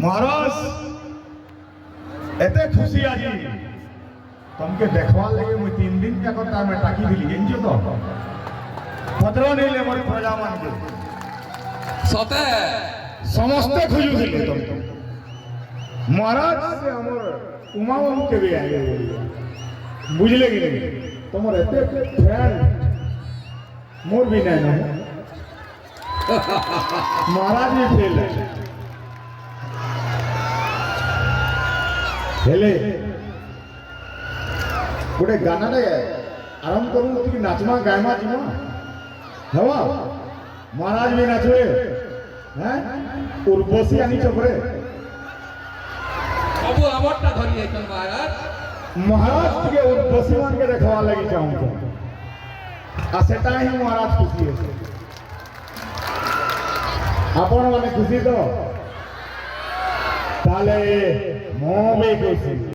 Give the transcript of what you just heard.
महाराज एते खुशी आज तुमके देखवा लगे मुझे 3 दिन तक टाइम टाकी दिली जानছো तो पत्र नहीं ले मोर प्रजा मान के सते समस्त खुजू दिले तुम महाराज से हमर उमा बाबू के भी आए बुझले कि नहीं तुमर एते फ्रेंड मोर भी नहीं ना महाराज भी फेल है हेले गोटे गाना रे आरंभ करूँ कि नाचमा गायमा जीवा हवा महाराज भी नाचवे हैं उर्वशी आनी चपरे सब अमरटा धरी है चल महाराज महाराज के उर्वशी मान के देखवा लगी चाहूँ तो आ सेटा ही महाराज खुशी है आपण माने खुशी तो ताले मो भी खुशी।